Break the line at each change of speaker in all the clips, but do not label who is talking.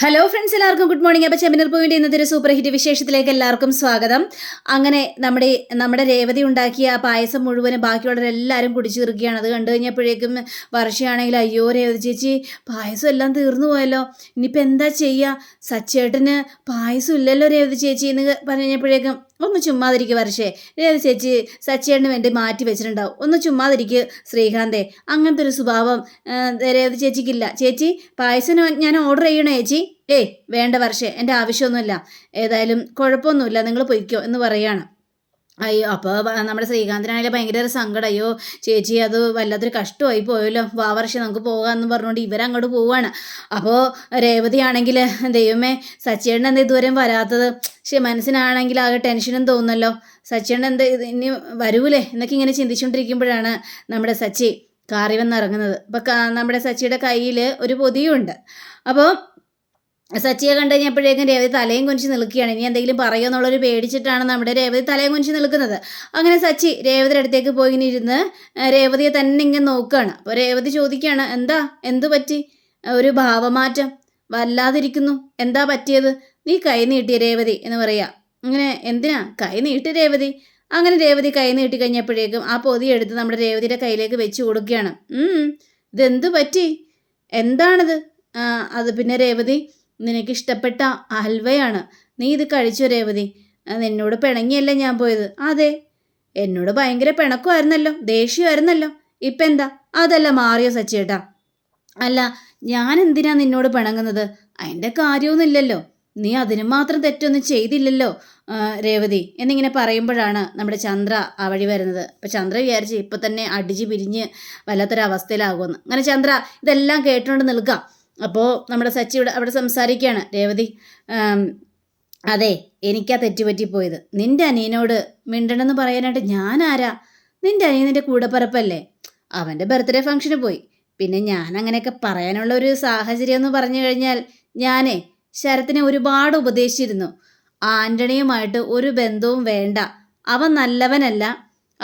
Hello friends, എല്ലാവർക്കും good morning. അപ്പോൾ ചെമ്മനൂർ പൂവിൻ്റെ ഇന്നത്തെ ഒരു സൂപ്പർ ഹിറ്റ് വിശേഷത്തിലേക്ക് എല്ലാവർക്കും സ്വാഗതം. അങ്ങനെ നമ്മുടെ രേവതി ഉണ്ടാക്കിയ ആ പായസം മുഴുവനും ബാക്കിയുള്ളവരെല്ലാവരും കുടിച്ചു തീർക്കുകയാണ്. അത് കണ്ടു കഴിഞ്ഞപ്പോഴേക്കും വർഷയാണെങ്കിൽ അയ്യോ രേവതി ചേച്ചി പായസം എല്ലാം തീർന്നു പോയല്ലോ, ഇനിയിപ്പോൾ എന്താ ചെയ്യുക, സച്ചേട്ടന് പായസം ഇല്ലല്ലോ രേവതി ചേച്ചി എന്ന് പറഞ്ഞപ്പോഴേക്കും ഒന്ന് ചുമ്മാതിരിക്കുക വർഷേ, രേവതി ചേച്ചി സച്ചേട്ടന് വേണ്ടി മാറ്റി വെച്ചിട്ടുണ്ടാവും, ഒന്ന് ചുമ്മാതിരിക്കുക ശ്രീകാന്തേ, അങ്ങനത്തെ ഒരു സ്വഭാവം രേവതി ചേച്ചിക്കില്ല. ചേച്ചി പായസം ഞാൻ ഓർഡർ ചെയ്യണോ ചേച്ചി? ഏയ് വേണ്ട വർഷേ, എൻ്റെ ആവശ്യമൊന്നുമില്ല, ഏതായാലും കുഴപ്പമൊന്നുമില്ല, നിങ്ങൾ പൊയ്ക്കോ എന്ന് പറയുകയാണ്. അയ്യോ അപ്പോൾ നമ്മുടെ ശ്രീകാന്തിനാണെങ്കിൽ ഭയങ്കര ഒരു സങ്കടം, അയ്യോ ചേച്ചി അത് വല്ലാത്തൊരു കഷ്ടമായി പോയല്ലോ, വർഷം നമുക്ക് പോകാമെന്ന് പറഞ്ഞുകൊണ്ട് ഇവരങ്ങോട്ട് പോവുകയാണ്. അപ്പോൾ രേവതി ആണെങ്കിൽ ദൈവമേ സച്ചേട്ടൻ എന്താ ഇതുവരെയും വരാത്തത്, പക്ഷേ മനസ്സിനാണെങ്കിൽ ആകെ ടെൻഷനും തോന്നുന്നല്ലോ, സച്ചേട്ടൻ എന്താ ഇനി വരൂലേ എന്നൊക്കെ ഇങ്ങനെ ചിന്തിച്ചുകൊണ്ടിരിക്കുമ്പോഴാണ് നമ്മുടെ സച്ചി കാറി വന്നിറങ്ങുന്നത്. അപ്പോൾ നമ്മുടെ സച്ചിയുടെ കയ്യിൽ ഒരു പൊതിയുണ്ട്. അപ്പോൾ സച്ചിയെ കണ്ടു കഴിഞ്ഞപ്പോഴേക്കും രേവതി തലയും കുനിച്ച് നിൽക്കുകയാണ്. ഇനി എന്തെങ്കിലും പറയുമോ എന്നുള്ളൊരു പേടിച്ചിട്ടാണ് നമ്മുടെ രേവതി തലയും കുനിച്ച് നിൽക്കുന്നത്. അങ്ങനെ സച്ചി രേവതിയുടെ അടുത്തേക്ക് പോയി ഇങ്ങനെ ഇരുന്ന് രേവതിയെ തന്നെ ഇങ്ങനെ നോക്കുകയാണ്. അപ്പോൾ രേവതി ചോദിക്കുകയാണ്, എന്തു പറ്റി, ഒരു ഭാവമാറ്റം വല്ലാതിരിക്കുന്നു, എന്താ പറ്റിയത്, നീ കൈ നീട്ടിയ രേവതി എന്ന് പറയാ. അങ്ങനെ എന്തിനാ കൈ നീട്ടി രേവതി? അങ്ങനെ രേവതി കൈ നീട്ടി കഴിഞ്ഞപ്പോഴേക്കും ആ പൊതി എടുത്ത് നമ്മുടെ രേവതിയുടെ കയ്യിലേക്ക് വെച്ച് കൊടുക്കുകയാണ്. ഇതെന്തു പറ്റി, എന്താണിത്? അത് പിന്നെ രേവതി, നിനക്കിഷ്ടപ്പെട്ട ഹൽവയാണ്, നീ ഇത് കഴിച്ചോ രേവതി, നിന്നോട് പിണങ്ങിയല്ലേ ഞാൻ പോയത്? അതെ, എന്നോട് ഭയങ്കര പിണക്കമായിരുന്നല്ലോ, ദേഷ്യമായിരുന്നല്ലോ, ഇപ്പം എന്താ അതല്ല മാറിയോ സച്ചേട്ടാ? അല്ല ഞാൻ എന്തിനാ നിന്നോട് പിണങ്ങുന്നത്, അതിൻ്റെ കാര്യമൊന്നുമില്ലല്ലോ, നീ അതിന് മാത്രം തെറ്റൊന്നും ചെയ്തില്ലല്ലോ രേവതി എന്നിങ്ങനെ പറയുമ്പോഴാണ് നമ്മുടെ ചന്ദ്ര ആ വഴി വരുന്നത്. അപ്പം ചന്ദ്ര വിചാരിച്ച് ഇപ്പം തന്നെ അടിച്ച് പിരിഞ്ഞ് വല്ലാത്തൊരവസ്ഥയിലാകുമെന്ന്. അങ്ങനെ ചന്ദ്ര ഇതെല്ലാം കേട്ടുകൊണ്ട് നിൽക്കാം. അപ്പോൾ നമ്മുടെ സച്ചിയുടെ അവിടെ സംസാരിക്കുകയാണ്. രേവതി, അതെ എനിക്കാ തെറ്റുപറ്റിപ്പോയത്, നിൻ്റെ അനിയനോട് മിണ്ടണമെന്ന് പറയാനായിട്ട് ഞാൻ ആരാ? നിൻ്റെ അനിയനിൻ്റെ കൂടെപ്പിറപ്പല്ലേ, അവൻ്റെ ബർത്ത്ഡേ ഫംഗ്ഷന് പോയി, പിന്നെ ഞാൻ അങ്ങനെയൊക്കെ പറയാനുള്ള ഒരു സാഹചര്യം എന്ന് പറഞ്ഞു കഴിഞ്ഞാൽ ഞാനേ ശരത്തിനെ ഒരുപാട് ഉപദേശിച്ചിരുന്നു, ആൻ്റണിയുമായിട്ട് ഒരു ബന്ധവും വേണ്ട, അവൻ നല്ലവനല്ല,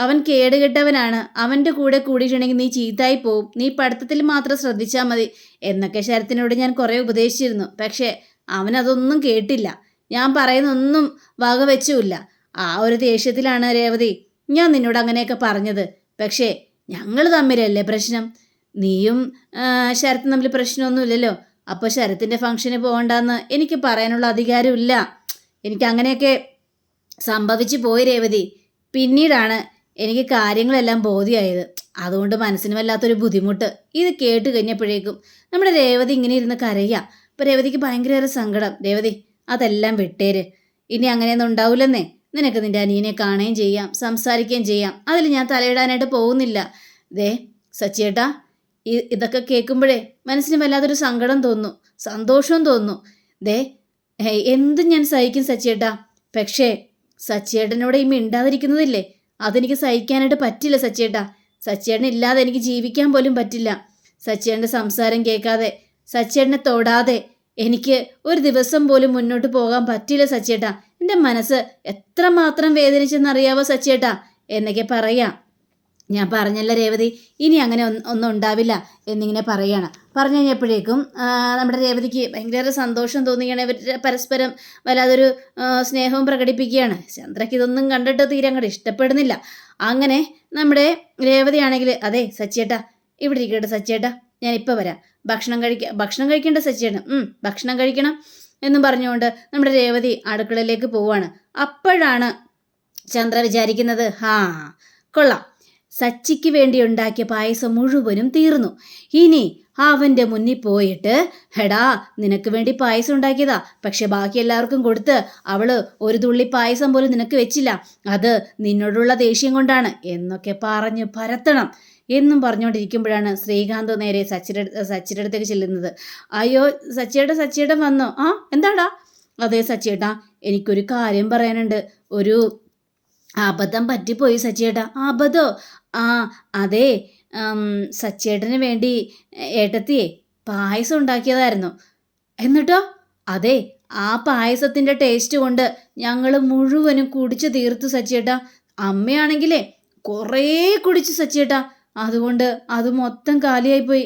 അവൻ കേടുകെട്ടവനാണ്, അവൻ്റെ കൂടെ കൂടിയിട്ടുണ്ടെങ്കിൽ നീ ചീത്തായി പോവും, നീ പഠിത്തത്തിൽ മാത്രം ശ്രദ്ധിച്ചാൽ മതി എന്നൊക്കെ ശരത്തിനോട് ഞാൻ കുറേ ഉപദേശിച്ചിരുന്നു. പക്ഷേ അവനതൊന്നും കേട്ടില്ല, ഞാൻ പറയുന്നൊന്നും വകവെച്ചുമില്ല. ആ ഒരു ദേഷ്യത്തിലാണ് രേവതി ഞാൻ നിന്നോട് അങ്ങനെയൊക്കെ പറഞ്ഞത്. പക്ഷേ ഞങ്ങൾ തമ്മിലല്ലേ പ്രശ്നം, നീയും ശരത്തും തമ്മിൽ പ്രശ്നമൊന്നുമില്ലല്ലോ, അപ്പോൾ ശരത്തിൻ്റെ ഫംഗ്ഷന് പോകണ്ടെന്ന് എനിക്ക് പറയാനുള്ള അധികാരമില്ല. എനിക്ക് അങ്ങനെയൊക്കെ സംഭവിച്ചു പോയി രേവതി, പിന്നീടാണ് എനിക്ക് കാര്യങ്ങളെല്ലാം ബോധ്യമായത്, അതുകൊണ്ട് മനസ്സിന് വല്ലാത്തൊരു ബുദ്ധിമുട്ട്. ഇത് കേട്ട് കഴിഞ്ഞപ്പോഴേക്കും നമ്മുടെ രേവതി ഇങ്ങനെ ഇരുന്ന് കരയുക. അപ്പോൾ രേവതിക്ക് ഭയങ്കര സങ്കടം. രേവതി അതെല്ലാം വിട്ടേര്, ഇനി അങ്ങനെയൊന്നും ഉണ്ടാവില്ലെന്നേ, നിനക്ക് നിൻ്റെ അനിയനെ കാണുകയും ചെയ്യാം, സംസാരിക്കുകയും ചെയ്യാം, അതിൽ ഞാൻ തലയിടാനായിട്ട് പോകുന്നില്ല. ദേ സച്ചിയേട്ടാ, ഇതൊക്കെ കേൾക്കുമ്പോഴേ മനസ്സിന് വല്ലാത്തൊരു സങ്കടം തോന്നുന്നു, സന്തോഷവും തോന്നുന്നു. ദേ എന്തും ഞാൻ സഹിക്കും സച്ചിയേട്ടാ, പക്ഷേ സച്ചിയേട്ടനോട് ഈ മിണ്ടാതിരിക്കുന്നതില്ലേ അതെനിക്ക് സഹിക്കാനായിട്ട് പറ്റില്ല സച്ചിയേട്ടാ, സച്ചിയേട്ടൻ ഇല്ലാതെ എനിക്ക് ജീവിക്കാൻ പോലും പറ്റില്ല, സച്ചിയേട്ടൻ്റെ സംസാരം കേൾക്കാതെ സച്ചിയേട്ടനെ തൊടാതെ എനിക്ക് ഒരു ദിവസം പോലും മുന്നോട്ട് പോകാൻ പറ്റില്ല സച്ചിയേട്ടാ, എൻ്റെ മനസ്സ് എത്രമാത്രം വേദനിച്ചെന്നറിയാവോ സച്ചിയേട്ടാ എന്നൊക്കെ പറയാം. ഞാൻ പറഞ്ഞല്ല രേവതി, ഇനി അങ്ങനെ ഒന്നും ഉണ്ടാവില്ല എന്നിങ്ങനെ പറയുകയാണ്. പറഞ്ഞു കഴിഞ്ഞപ്പോഴേക്കും നമ്മുടെ രേവതിക്ക് ഭയങ്കര സന്തോഷം തോന്നുകയാണ്. ഇവർ പരസ്പരം വല്ലാതൊരു സ്നേഹവും പ്രകടിപ്പിക്കുകയാണ്. ചന്ദ്രയ്ക്ക് ഇതൊന്നും കണ്ടിട്ട് തീരെ അങ്ങോട്ട് ഇഷ്ടപ്പെടുന്നില്ല. അങ്ങനെ നമ്മുടെ രേവതിയാണെങ്കിൽ, അതെ സച്ചിയേട്ടാ ഇവിടെ ഇരിക്കട്ടെ സച്ചിയേട്ടാ, ഞാനിപ്പോൾ വരാം, ഭക്ഷണം കഴിക്കേണ്ട സച്ചിയേട്ടൻ, ഭക്ഷണം കഴിക്കണം എന്നും പറഞ്ഞുകൊണ്ട് നമ്മുടെ രേവതി അടുക്കളയിലേക്ക് പോവുകയാണ്. അപ്പോഴാണ് ചന്ദ്ര വിചാരിക്കുന്നത്, കൊള്ളാം, സച്ചിക്ക് വേണ്ടി ഉണ്ടാക്കിയ പായസം മുഴുവനും തീർന്നു, ഇനി അവൻ്റെ മുന്നിൽ പോയിട്ട് ഹെടാ നിനക്ക് വേണ്ടി പായസം ഉണ്ടാക്കിയതാ, പക്ഷെ ബാക്കി എല്ലാവർക്കും കൊടുത്ത് അവള് ഒരു തുള്ളി പായസം പോലും നിനക്ക് വെച്ചില്ല, അത് നിന്നോടുള്ള ദേഷ്യം കൊണ്ടാണ് എന്നൊക്കെ പറഞ്ഞ് പരത്തണം എന്നും പറഞ്ഞുകൊണ്ടിരിക്കുമ്പോഴാണ് ശ്രീകാന്ത് നേരെ സച്ചിയുടെ അടുത്തേക്ക് ചെല്ലുന്നത്. അയ്യോ സച്ചിയേട്ടൻ വന്നോ? എന്താടാ? അതെ സച്ചിയേട്ടാ, എനിക്കൊരു കാര്യം പറയാനുണ്ട്, ഒരു അബദ്ധം പറ്റിപ്പോയി സച്ചിയേട്ടാ. അബദ്ധോ? അതെ, സച്ചിയേട്ടന് വേണ്ടി ഏട്ടത്തിയെ പായസം ഉണ്ടാക്കിയതായിരുന്നു. എന്നിട്ടോ? അതെ, ആ പായസത്തിൻ്റെ ടേസ്റ്റ് കൊണ്ട് ഞങ്ങൾ മുഴുവനും കുടിച്ചു തീർത്തു സച്ചിയേട്ടാ, അമ്മയാണെങ്കിലേ കുറേ കുടിച്ചു സച്ചിയേട്ടാ, അതുകൊണ്ട് അത് മൊത്തം കാലിയായിപ്പോയി.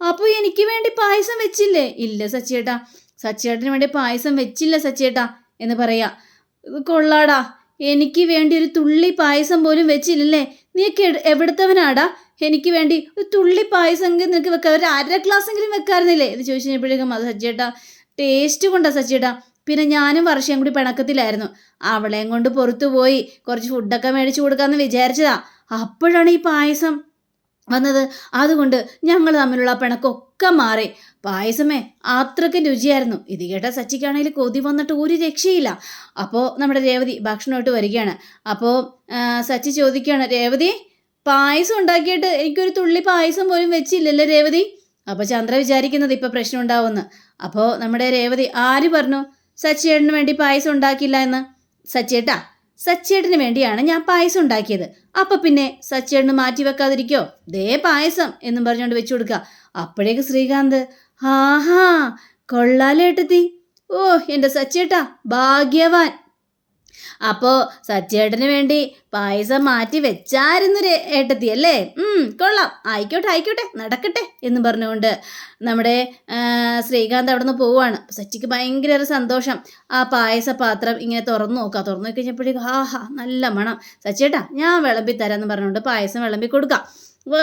അപ്പോൾ എനിക്ക് വേണ്ടി പായസം വെച്ചില്ലേ? ഇല്ല സച്ചിയേട്ടാ, സച്ചേട്ടന് വേണ്ടി പായസം വെച്ചില്ല സച്ചേട്ടാ എന്ന് പറയാ. ഇത് കൊള്ളാടാ, എനിക്ക് വേണ്ടി ഒരു തുള്ളി പായസം പോലും വെച്ചില്ലല്ലേ? നീയൊക്കെ എവിടുത്തവനാടാ? എനിക്ക് വേണ്ടി ഒരു തുള്ളി പായസം നിനക്ക് വെക്കാം, ഒരു 1/2 ഗ്ലാസ്സെങ്കിലും വെക്കാറുന്നില്ലേ എന്ന് ചോദിച്ചു കഴിഞ്ഞപ്പോഴേക്കും അത് സച്ചേട്ടാ ടേസ്റ്റ് കൊണ്ടാ സച്ചേട്ടാ. പിന്നെ ഞാനും വർഷയും കൂടി പിണക്കത്തിലായിരുന്നു. അവളെയും കൊണ്ട് പുറത്തു പോയി കുറച്ച് ഫുഡൊക്കെ മേടിച്ചു കൊടുക്കാമെന്ന് വിചാരിച്ചതാ. അപ്പോഴാണ് ഈ പായസം വന്നത്. അതുകൊണ്ട് ഞങ്ങൾ തമ്മിലുള്ള പിണക്കൊക്കെ മാറി. പായസമേ അത്രയ്ക്കും രുചിയായിരുന്നു. ഇത് കേട്ട സച്ചിക്കാണെങ്കിൽ കൊതി വന്നിട്ട് ഒരു രക്ഷയില്ല. അപ്പോൾ നമ്മുടെ രേവതി ഭക്ഷണമായിട്ട് വരികയാണ്. അപ്പോൾ സച്ചി ചോദിക്കുകയാണ്, രേവതി പായസം ഉണ്ടാക്കിയിട്ട് എനിക്കൊരു തുള്ളി പായസം പോലും വെച്ചില്ലല്ലേ രേവതി? അപ്പോൾ ചന്ദ്ര വിചാരിക്കുന്നത് ഇപ്പം പ്രശ്നം ഉണ്ടാവുമെന്ന്. അപ്പോൾ നമ്മുടെ രേവതി, ആര് പറഞ്ഞു സച്ചിയേട്ടന് വേണ്ടി പായസം ഉണ്ടാക്കില്ല എന്ന്? സച്ചിയേട്ടന് വേണ്ടിയാണ് ഞാൻ പായസം ഉണ്ടാക്കിയത്. അപ്പം പിന്നെ സച്ചിയേട്ടന് മാറ്റി വെക്കാതിരിക്കോ? ദേ പായസം എന്നും പറഞ്ഞുകൊണ്ട് വെച്ചു കൊടുക്കുക. അപ്പോഴേക്ക് ശ്രീകാന്ത്, ആഹാ കൊള്ളാലേട്ടത്തി, ഓ എൻ്റെ സച്ചിയേട്ടാ ഭാഗ്യവാൻ. അപ്പോൾ സച്ചേട്ടന് വേണ്ടി പായസം മാറ്റി വെച്ചായിരുന്നു ഏട്ടത്തി അല്ലേ? കൊള്ളാം, ആയിക്കോട്ടെ നടക്കട്ടെ എന്നും പറഞ്ഞുകൊണ്ട് നമ്മുടെ ശ്രീകാന്ത് അവിടെ നിന്ന് പോവുകയാണ്. സച്ചിക്ക് ഭയങ്കര സന്തോഷം. ആ പായസ പാത്രം ഇങ്ങനെ തുറന്നു നോക്കി കഴിഞ്ഞപ്പോഴേക്കും ആഹാ നല്ല മണം. സച്ചേട്ടാ ഞാൻ വിളമ്പി തരാമെന്ന് പറഞ്ഞുകൊണ്ട് പായസം വിളമ്പി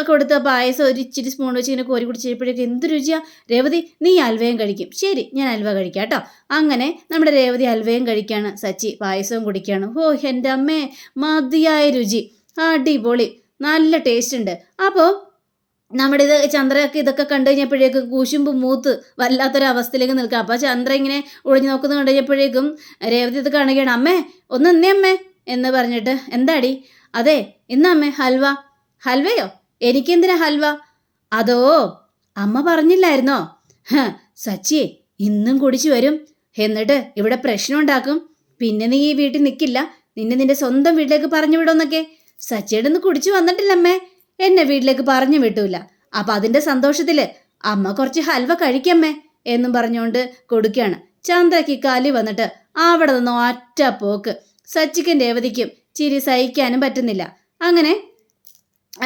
കൊടുത്ത പായസം ഒരു ഇച്ചിരി സ്പൂൺ വെച്ച് ഇങ്ങനെ കോരി കുടിച്ചപ്പോഴേക്കും എന്ത് രുചിയാ. രേവതി നീ അൽവയും കഴിക്കും? ശരി ഞാൻ അൽവ കഴിക്കാം കേട്ടോ. അങ്ങനെ നമ്മുടെ രേവതി അൽവയും കഴിക്കുകയാണ്, സച്ചി പായസവും കുടിക്കുകയാണ്. ഓ എൻ്റെ അമ്മേ, മതിയായ രുചി, അടിപൊളി, നല്ല ടേസ്റ്റ് ഉണ്ട്. അപ്പോൾ നമ്മുടെ ചന്ദ്രയൊക്കെ ഇതൊക്കെ കണ്ടു കഴിഞ്ഞപ്പോഴേക്കും കൂശുമ്പ് മൂത്ത് വല്ലാത്തൊരവസ്ഥയിലേക്ക് നിൽക്കുക. അപ്പോൾ ചന്ദ്ര ഇങ്ങനെ ഒളിഞ്ഞു നോക്കുന്നത് കണ്ടു കഴിഞ്ഞപ്പോഴേക്കും രേവതി ഇത് കാണുകയാണ്. അമ്മേ ഒന്ന് എന്നേ അമ്മേ എന്ന് പറഞ്ഞിട്ട്, എന്താടി? അതെ ഇന്ന് അമ്മേ ഹൽവയോ? എനിക്കെന്തിനാ ഹൽവ? അതോ അമ്മ പറഞ്ഞില്ലായിരുന്നോ? സച്ചിയെ ഇന്നും കുടിച്ചു വരും, എന്നിട്ട് ഇവിടെ പ്രശ്നം ഉണ്ടാക്കും. പിന്നെ നീ ഈ വീട്ടിൽ നിൽക്കില്ല, നിന്റെ സ്വന്തം വീട്ടിലേക്ക് പറഞ്ഞു വിടുമെന്നൊക്കെ. സച്ചിയുടെ കുടിച്ചു വന്നിട്ടില്ലമ്മേ, എന്നെ വീട്ടിലേക്ക് പറഞ്ഞു വിട്ടൂല. അപ്പം അതിൻ്റെ സന്തോഷത്തിൽ അമ്മ കുറച്ച് ഹൽവ കഴിക്കമ്മേ എന്നും പറഞ്ഞുകൊണ്ട് കൊടുക്കുകയാണ്. ചന്ദ്രയ്ക്ക് കാലി വന്നിട്ട് അവിടെ നിന്ന് ഒറ്റ പോക്ക്. സച്ചിക്കും രേവതിക്കും ചിരി സഹിക്കാനും പറ്റുന്നില്ല. അങ്ങനെ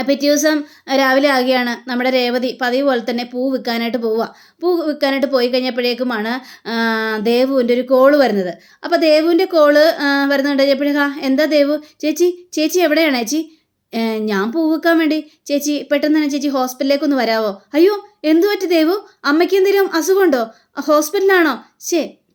പിറ്റേ ദിവസം രാവിലെ ആകുകയാണ്. നമ്മുടെ രേവതി പതിവ് പോലെ തന്നെ പൂ വിൽക്കാനായിട്ട് പോയി കഴിഞ്ഞപ്പോഴേക്കുമാണ് ദേവുവിൻ്റെ ഒരു കോള് വരുന്നത്. അപ്പോൾ ദേവുവിൻ്റെ കോള് വരുന്നുണ്ട് കഴിഞ്ഞപ്പോഴേക്കാ, എന്താ ദേവു? ചേച്ചി എവിടെയാണ് ചേച്ചി? ഞാൻ പൂ വിൽക്കാൻ വേണ്ടി. ചേച്ചി പെട്ടെന്ന് തന്നെ ചേച്ചി ഹോസ്പിറ്റലിലേക്കൊന്ന് വരാവോ? അയ്യോ എന്തു പറ്റി ദേവു? അമ്മയ്ക്ക് എന്തെങ്കിലും അസുഖമുണ്ടോ? ഹോസ്പിറ്റലാണോ?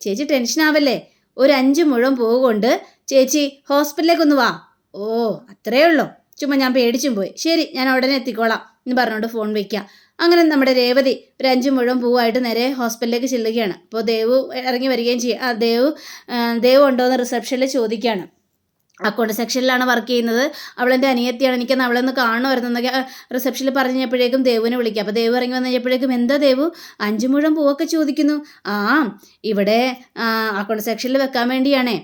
ചേച്ചി ടെൻഷനാവല്ലേ. ഒരു 5 മുഴം പൂ കൊണ്ട് ചേച്ചി ഹോസ്പിറ്റലിലേക്കൊന്ന് വാ. ഓ അത്രയേ ഉള്ളൂ, ചുമ്മാ ഞാൻ പേടിച്ചും പോയി. ശരി ഞാൻ ഉടനെ എത്തിക്കോളാം എന്ന് പറഞ്ഞുകൊണ്ട് ഫോൺ വയ്ക്കാം. അങ്ങനെ നമ്മുടെ രേവതി ഒരു 5 മുഴം പൂവായിട്ട് നേരെ ഹോസ്പിറ്റലിലേക്ക് ചെല്ലുകയാണ്. അപ്പോൾ ദേവു ഇറങ്ങി വരികയും ചെയ്യും. ദേവു ഉണ്ടോ എന്ന് റിസപ്ഷനിൽ ചോദിക്കുകയാണ്. അക്കൗണ്ട് സെക്ഷനിലാണ് വർക്ക് ചെയ്യുന്നത്. അവളെൻ്റെ അനിയത്തിയാണ്, എനിക്കെന്ന് അവളൊന്ന് കാണുമായിരുന്നു എന്നൊക്കെ റിസപ്ഷനിൽ പറഞ്ഞപ്പോഴേക്കും ദേവുവിനെ വിളിക്കുക. അപ്പോൾ ദേവു ഇറങ്ങി വന്നു കഴിഞ്ഞപ്പോഴേക്കും, എന്താ ദേവു 5 മുഴം പൂവൊക്കെ ചോദിക്കുന്നു? ഇവിടെ അക്കൗണ്ട് സെക്ഷനിൽ വെക്കാൻ വേണ്ടിയാണേ.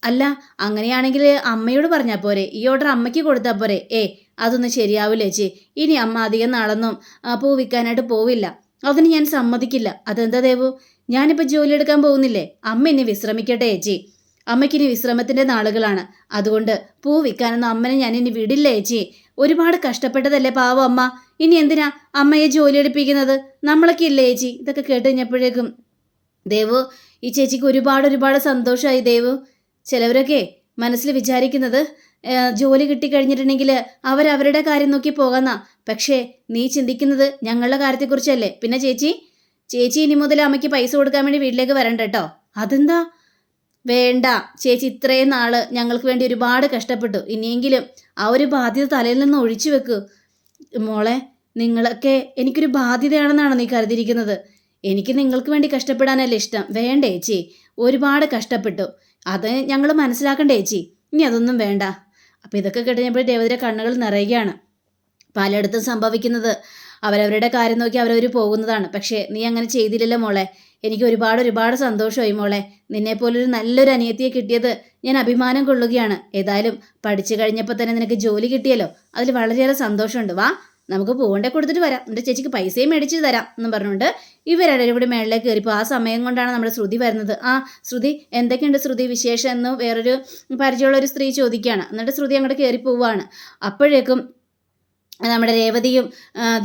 അല്ല അങ്ങനെയാണെങ്കിൽ അമ്മയോട് പറഞ്ഞാൽ പോരെ, ഈ ഓർഡർ അമ്മയ്ക്ക് കൊടുത്താൽ പോരെ? അതൊന്നും ശരിയാവില്ല ചേച്ചി, ഇനി അമ്മ അധികം നാളൊന്നും പൂ വിൽക്കാനായിട്ട് പോവില്ല, അതിന് ഞാൻ സമ്മതിക്കില്ല. അതെന്താ ദേവു? ഞാനിപ്പോൾ ജോലി എടുക്കാൻ പോകുന്നില്ലേ? അമ്മ ഇനി വിശ്രമിക്കട്ടെ ചേച്ചി, അമ്മയ്ക്കിനി വിശ്രമത്തിൻ്റെ നാളുകളാണ്. അതുകൊണ്ട് പൂ വിൽക്കാനൊന്നും അമ്മനെ ഞാനിനി വിടില്ല ചേച്ചി. ഒരുപാട് കഷ്ടപ്പെട്ടതല്ലേ പാവം അമ്മ, ഇനി എന്തിനാ അമ്മയെ ജോലി എടുപ്പിക്കുന്നത്? നമ്മളൊക്കെ ഇല്ലേ ചേച്ചി? ഇതൊക്കെ കേട്ട് കഴിഞ്ഞപ്പോഴേക്കും ദേവു, ഈ ചേച്ചിക്ക് ഒരുപാട് സന്തോഷമായി ദേവു. ചിലവരൊക്കെ മനസ്സിൽ വിചാരിക്കുന്നത് ജോലി കിട്ടിക്കഴിഞ്ഞിട്ടുണ്ടെങ്കിൽ അവരവരുടെ കാര്യം നോക്കി പോകാന്നാ. പക്ഷേ നീ ചിന്തിക്കുന്നത് ഞങ്ങളുടെ കാര്യത്തെക്കുറിച്ചല്ലേ. പിന്നെ ചേച്ചി ഇനി മുതൽ അമ്മയ്ക്ക് പൈസ കൊടുക്കാൻ വേണ്ടി വീട്ടിലേക്ക് വരണ്ട കേട്ടോ. അതെന്താ? വേണ്ട ചേച്ചി, ഇത്രയും നാള് ഞങ്ങൾക്ക് വേണ്ടി ഒരുപാട് കഷ്ടപ്പെട്ടു. ഇനിയെങ്കിലും ആ ഒരു ബാധ്യത തലയിൽ നിന്ന് ഒഴിച്ചു വെക്കൂ. മോളെ, നിങ്ങളൊക്കെ എനിക്കൊരു ബാധ്യതയാണെന്നാണ് നീ കരുതിയിരിക്കുന്നത്? എനിക്ക് നിങ്ങൾക്ക് വേണ്ടി കഷ്ടപ്പെടാനല്ലേ ഇഷ്ടം. വേണ്ട ചേച്ചി, ഒരുപാട് കഷ്ടപ്പെട്ടു, അത് ഞങ്ങൾ മനസ്സിലാക്കണ്ടേ ചേച്ചി. ഇനി അതൊന്നും വേണ്ട. അപ്പോൾ ഇതൊക്കെ കേട്ടുകഴിഞ്ഞപ്പോൾ രേവതിയുടെ കണ്ണുകൾ നിറയുകയാണ്. പലയിടത്തും സംഭവിക്കുന്നത് അവരവരുടെ കാര്യം നോക്കി അവരവർ പോകുന്നതാണ്. പക്ഷേ നീ അങ്ങനെ ചെയ്തില്ലല്ലോ മോളെ. എനിക്ക് ഒരുപാട് സന്തോഷമായി മോളെ. നിന്നെപ്പോലൊരു നല്ലൊരു അനിയത്തിയെ കിട്ടിയത് ഞാൻ അഭിമാനം കൊള്ളുകയാണ്. ഏതായാലും പഠിച്ചു കഴിഞ്ഞപ്പോൾ തന്നെ നിനക്ക് ജോലി കിട്ടിയല്ലോ, അതിൽ വളരെയേറെ സന്തോഷമുണ്ട്. വാ നമുക്ക് പോകണ്ടേ കൊടുത്തിട്ട് വരാം, എൻ്റെ ചേച്ചിക്ക് പൈസയും മേടിച്ച് തരാം എന്നും പറഞ്ഞുകൊണ്ട് ഇവരുടെ കൂടി മേളിലേക്ക് കയറിപ്പോൾ ആ സമയം കൊണ്ടാണ് നമ്മുടെ ശ്രുതി വരുന്നത്. ശ്രുതി എന്തൊക്കെയുണ്ട് ശ്രുതി വിശേഷം എന്ന് വേറൊരു പരിചയമുള്ള ഒരു സ്ത്രീ ചോദിക്കുകയാണ്. എന്നിട്ട് ശ്രുതി അങ്ങോട്ട് കയറി പോവുകയാണ്. അപ്പോഴേക്കും നമ്മുടെ രേവതിയും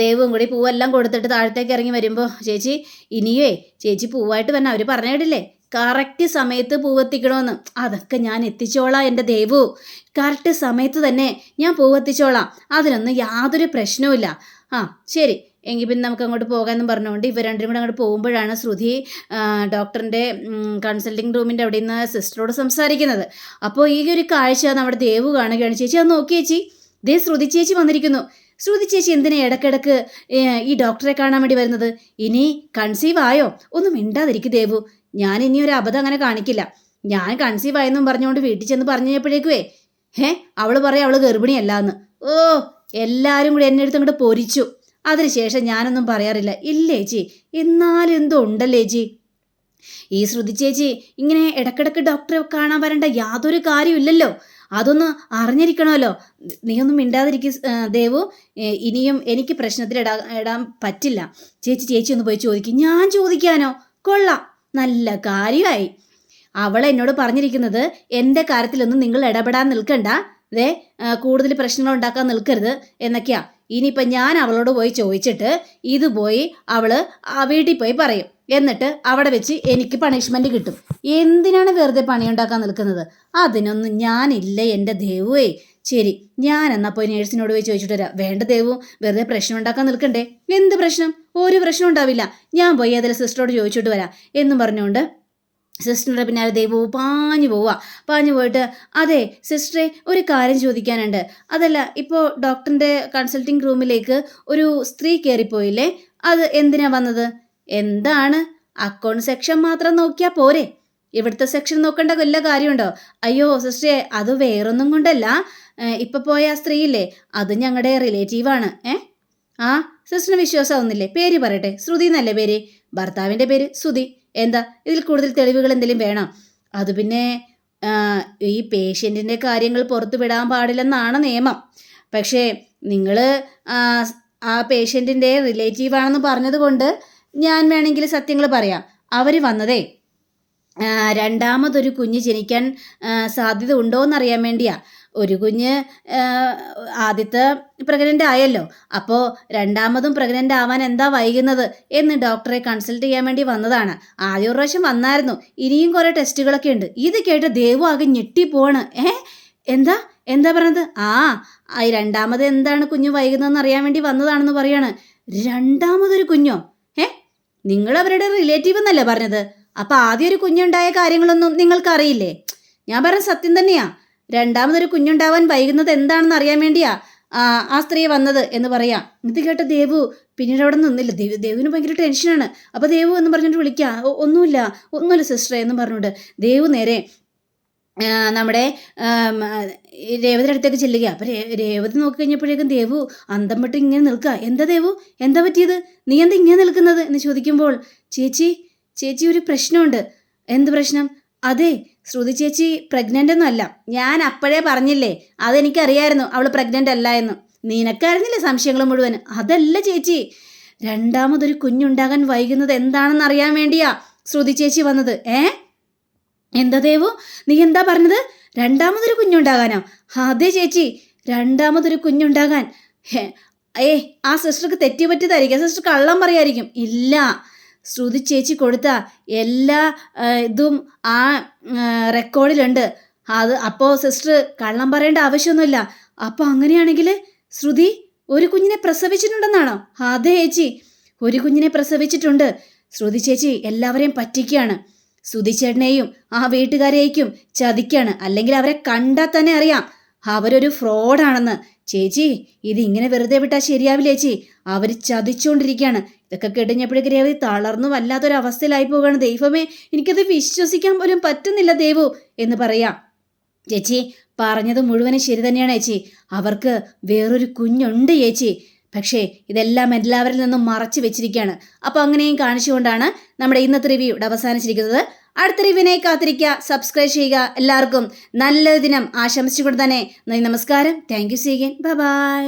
ദേവും കൂടി പൂവെല്ലാം കൊടുത്തിട്ട് താഴത്തേക്ക് ഇറങ്ങി വരുമ്പോൾ ചേച്ചി ഇനിയേ ചേച്ചി പൂവായിട്ട് തന്നെ അവർ പറഞ്ഞു കേട്ടില്ലേ കറക്റ്റ് സമയത്ത് പൂവെത്തിക്കണമെന്ന്. അതൊക്കെ ഞാൻ എത്തിച്ചോളാം എൻ്റെ ദേവു, കറക്റ്റ് സമയത്ത് തന്നെ ഞാൻ പൂവെത്തിച്ചോളാം, അതിനൊന്നും യാതൊരു പ്രശ്നവുമില്ല. ആ ശരി എങ്കിൽ പിന്നെ നമുക്ക് അങ്ങോട്ട് പോകാമെന്നും പറഞ്ഞുകൊണ്ട് ഇവർ രണ്ടും കൂടെ അങ്ങോട്ട് പോകുമ്പോഴാണ് ശ്രുതി ഡോക്ടറിൻ്റെ കൺസൾട്ടിങ് റൂമിൻ്റെ അവിടെ നിന്ന് സിസ്റ്ററോട് സംസാരിക്കുന്നത്. അപ്പോൾ ഈ ഒരു കാഴ്ച നമ്മുടെ ദേവു കാണുകയാണ്. ചേച്ചി അത് നോക്കി ചേച്ചി, ദേ ശ്രുതി ചേച്ചി വന്നിരിക്കുന്നു. ശ്രുതി ചേച്ചി എന്തിനാ ഇടയ്ക്കിടയ്ക്ക് ഈ ഡോക്ടറെ കാണാൻ വേണ്ടി വരുന്നത്? ഇനി കൺസീവ് ആയോ? ഒന്നും മിണ്ടാതിരിക്കും ദേവു, ഞാൻ ഇനി ഒരു അബദ്ധം അങ്ങനെ കാണിക്കില്ല. ഞാൻ കൺസീവ് ആയെന്നും പറഞ്ഞുകൊണ്ട് വീട്ടിൽ ചെന്ന് പറഞ്ഞു കഴിഞ്ഞപ്പോഴേക്കുവേ അവൾ പറയാം അവൾ ഗർഭിണിയല്ല എന്ന്. ഓ എല്ലാവരും കൂടി എന്നെ അടുത്ത് അങ്ങോട്ട് പൊരിച്ചു. അതിനുശേഷം ഞാനൊന്നും പറയാറില്ല. ഇല്ലേ ചേച്ചി, എന്നാലും എന്തോ ഉണ്ടല്ലേ ചേച്ചി. ഈ ശ്രുതി ചേച്ചി ഇങ്ങനെ ഇടയ്ക്കിടയ്ക്ക് ഡോക്ടറെ കാണാൻ വരേണ്ട യാതൊരു കാര്യമില്ലല്ലോ, അതൊന്ന് അറിഞ്ഞിരിക്കണമല്ലോ. നീ ഒന്നും മിണ്ടാതിരിക്കും ദേവു, ഇനിയും എനിക്ക് പ്രശ്നത്തിൽ ഇടാൻ പറ്റില്ല. ചേച്ചി ഒന്ന് പോയി ചോദിക്കും. ഞാൻ ചോദിക്കാനോ? കൊള്ളാം, നല്ല കാര്യമായി. അവൾ എന്നോട് പറഞ്ഞിരിക്കുന്നത് എൻ്റെ കാര്യത്തിലൊന്നും നിങ്ങൾ ഇടപെടാൻ നിൽക്കണ്ട, കൂടുതൽ പ്രശ്നങ്ങൾ ഉണ്ടാക്കാൻ നിൽക്കരുത് എന്നൊക്കെയാ. ഇനിയിപ്പം ഞാൻ അവളോട് പോയി ചോദിച്ചിട്ട് ഇത് പോയി അവൾ വീട്ടിൽ പോയി പറയും. എന്നിട്ട് അവിടെ വെച്ച് എനിക്ക് പണിഷ്മെൻ്റ് കിട്ടും. എന്തിനാണ് വെറുതെ പണിയുണ്ടാക്കാൻ നിൽക്കുന്നത്? അതിനൊന്നും ഞാനില്ല എൻ്റെ ദേവുവേ. ശരി, ഞാൻ എന്നാൽ പോയി നേഴ്സിനോട് പോയി ചോദിച്ചിട്ട് വരാം. വേണ്ട ദേവു, വെറുതെ പ്രശ്നം ഉണ്ടാക്കാൻ നിൽക്കണ്ടേ. എന്ത് പ്രശ്നം? ഒരു പ്രശ്നം ഉണ്ടാവില്ല, ഞാൻ പോയി അതിൽ സിസ്റ്ററോട് ചോദിച്ചിട്ട് വരാം എന്നും പറഞ്ഞുകൊണ്ട് സിസ്റ്ററിൻ്റെ പിന്നാലെ ദേവു പാഞ്ഞു പോയിട്ട് അതെ സിസ്റ്ററെ ഒരു കാര്യം ചോദിക്കാനുണ്ട്. അതല്ല, ഇപ്പോൾ ഡോക്ടറിൻ്റെ കൺസൾട്ടിങ് റൂമിലേക്ക് ഒരു സ്ത്രീ കയറിപ്പോയില്ലേ, അത് എന്തിനാ വന്നത്? എന്താണ്, അക്കൗണ്ട് സെക്ഷൻ മാത്രം നോക്കിയാൽ പോരെ? ഇവിടുത്തെ സെക്ഷൻ നോക്കേണ്ട വല്ല കാര്യമുണ്ടോ? അയ്യോ സിസ്റ്ററെ, അത് വേറൊന്നും കൊണ്ടല്ല, ഇപ്പം പോയ ആ സ്ത്രീയില്ലേ അത് ഞങ്ങളുടെ റിലേറ്റീവാണ്. ആ സിസ്റ്ററിന് വിശ്വാസമാവുന്നില്ലേ? പേര് പറയട്ടെ. ശ്രുതി എന്നല്ലേ പേര്? ഭർത്താവിൻ്റെ പേര് ശ്രുതി. എന്താ ഇതിൽ കൂടുതൽ തെളിവുകൾ എന്തെങ്കിലും വേണം? അത് പിന്നെ ഈ പേഷ്യൻറ്റിൻ്റെ കാര്യങ്ങൾ പുറത്തു വിടാൻ പാടില്ലെന്നാണ് നിയമം. പക്ഷേ നിങ്ങൾ ആ പേഷ്യൻറ്റിൻ്റെ റിലേറ്റീവാണെന്ന് പറഞ്ഞത് കൊണ്ട് ഞാൻ വേണമെങ്കിൽ സത്യങ്ങൾ പറയാം. അവർ വന്നതേ രണ്ടാമതൊരു കുഞ്ഞ് ജനിക്കാൻ സാധ്യത ഉണ്ടോ എന്നറിയാൻ വേണ്ടിയാ. ഒരു കുഞ്ഞ് ആദ്യത്തെ പ്രഗ്നൻ്റ് ആയല്ലോ, അപ്പോൾ രണ്ടാമതും പ്രഗ്നൻ്റ് ആവാൻ എന്താ വൈകുന്നത് എന്ന് ഡോക്ടറെ കൺസൾട്ട് ചെയ്യാൻ വേണ്ടി വന്നതാണ്. ആദ്യ പ്രാവശ്യം വന്നായിരുന്നു, ഇനിയും കുറേ ടെസ്റ്റുകളൊക്കെ ഉണ്ട്. ഇത് കേട്ട് ദേവു ആകെ ഞെട്ടിപ്പോവാണ്. എന്താ പറഞ്ഞത്? രണ്ടാമത് എന്താണ് കുഞ്ഞ് വൈകുന്നതെന്ന് അറിയാൻ വേണ്ടി വന്നതാണെന്ന് പറയാണ്. രണ്ടാമതൊരു കുഞ്ഞോ? നിങ്ങൾ അവരുടെ റിലേറ്റീവ് എന്നല്ലേ പറഞ്ഞത്? അപ്പം ആദ്യം ഒരു കുഞ്ഞുണ്ടായ കാര്യങ്ങളൊന്നും നിങ്ങൾക്കറിയില്ലേ? ഞാൻ പറഞ്ഞ സത്യം തന്നെയാ. രണ്ടാമതൊരു കുഞ്ഞുണ്ടാവാൻ വൈകുന്നത് എന്താണെന്ന് അറിയാൻ വേണ്ടിയാ ആ സ്ത്രീ വന്നത് എന്ന് പറയാം. ഇത് കേട്ട ദേവു പിന്നീട് അവിടെ നിന്നില്ല. ദേവുവിന് ഭയങ്കര ടെൻഷനാണ്. അപ്പോൾ ദേവു എന്ന് പറഞ്ഞിട്ട് വിളിക്കാം. ഒന്നുമില്ല സിസ്റ്ററെ എന്ന് പറഞ്ഞുകൊണ്ട് ദേവു നേരെ നമ്മുടെ രേവതിയുടെ അടുത്തേക്ക് ചെല്ലുക. അപ്പം രേവതി നോക്കി കഴിഞ്ഞപ്പോഴേക്കും ദേവു അന്തം വിട്ട് ഇങ്ങനെ നിൽക്കുക. എന്താ ദേവു, എന്താ പറ്റിയത്? നീ എന്താ ഇങ്ങനെ നിൽക്കുന്നത് എന്ന് ചോദിക്കുമ്പോൾ ചേച്ചി ഒരു പ്രശ്നമുണ്ട്. എന്ത് പ്രശ്നം? അതെ, ശ്രുതി ചേച്ചി പ്രഗ്നൻ്റ് ഒന്നും അല്ല. ഞാൻ അപ്പോഴേ പറഞ്ഞില്ലേ, അതെനിക്കറിയായിരുന്നു അവൾ പ്രഗ്നൻ്റ് അല്ല എന്ന്. നിനക്കായിരുന്നില്ലേ സംശയങ്ങൾ മുഴുവൻ? അതല്ല ചേച്ചി, രണ്ടാമതൊരു കുഞ്ഞുണ്ടാകാൻ വൈകുന്നത് എന്താണെന്ന് അറിയാൻ വേണ്ടിയാ ശ്രുതി ചേച്ചി വന്നത്. എന്താ ദേവു, നീ എന്താ പറഞ്ഞത്? രണ്ടാമതൊരു കുഞ്ഞുണ്ടാകാനോ? അതെ ചേച്ചി, രണ്ടാമതൊരു കുഞ്ഞുണ്ടാകാൻ. ആ സിസ്റ്റർക്ക് തെറ്റി പറ്റിയതായിരിക്കും, സിസ്റ്റർ കള്ളം പറയായിരിക്കും. ഇല്ല, ശ്രുതി ചേച്ചി കൊടുത്ത എല്ലാ ഇതും ആ റെക്കോർഡിലുണ്ട്. അപ്പോൾ സിസ്റ്റർ കള്ളം പറയേണ്ട ആവശ്യമൊന്നുമില്ല. അപ്പോൾ അങ്ങനെയാണെങ്കിൽ ശ്രുതി ഒരു കുഞ്ഞിനെ പ്രസവിച്ചിട്ടുണ്ടെന്നാണോ? അതെ ചേച്ചി, ഒരു കുഞ്ഞിനെ പ്രസവിച്ചിട്ടുണ്ട്. ശ്രുതി ചേച്ചി എല്ലാവരെയും പറ്റിക്കുകയാണ്. സുധിച്ചേട്ടനെയും ആ വീട്ടുകാരെയും ചതിക്കാണ്. അല്ലെങ്കിൽ അവരെ കണ്ടാൽ തന്നെ അറിയാം അവരൊരു ഫ്രോഡാണെന്ന്. ചേച്ചി ഇതിങ്ങനെ വെറുതെ വിട്ടാൽ ശരിയാവില്ല ചേച്ചി, അവർ ചതിച്ചുകൊണ്ടിരിക്കുകയാണ്. ഇതൊക്കെ കേട്ടുകഴിഞ്ഞപ്പോഴേക്ക് രേവതി തളർന്നു വല്ലാത്തൊരവസ്ഥയിലായി പോവുകയാണ്. ദൈവമേ, എനിക്കത് വിശ്വസിക്കാൻ പോലും പറ്റുന്നില്ല ദേവു എന്ന് പറയാം. ചേച്ചി പറഞ്ഞത് മുഴുവനും ശരി തന്നെയാണ് ചേച്ചി, അവർക്ക് വേറൊരു കുഞ്ഞുണ്ട് ചേച്ചി. പക്ഷേ ഇതെല്ലാം എല്ലാവരിൽ നിന്നും മറച്ചു വെച്ചിരിക്കുകയാണ്. അപ്പോൾ അങ്ങനെയും കാണിച്ചുകൊണ്ടാണ് നമ്മുടെ ഇന്നത്തെ റിവ്യൂ ഇവിടെ അവസാനിച്ചിരിക്കുന്നത്. അടുത്ത റിവ്യൂവിനെ കാത്തിരിക്കുക, സബ്സ്ക്രൈബ് ചെയ്യുക. എല്ലാവർക്കും നല്ലൊരു ദിനം ആശംസിച്ചുകൊണ്ട് തന്നെ നന്ദി, നമസ്കാരം. താങ്ക് യു സീഗൻ, ബൈ.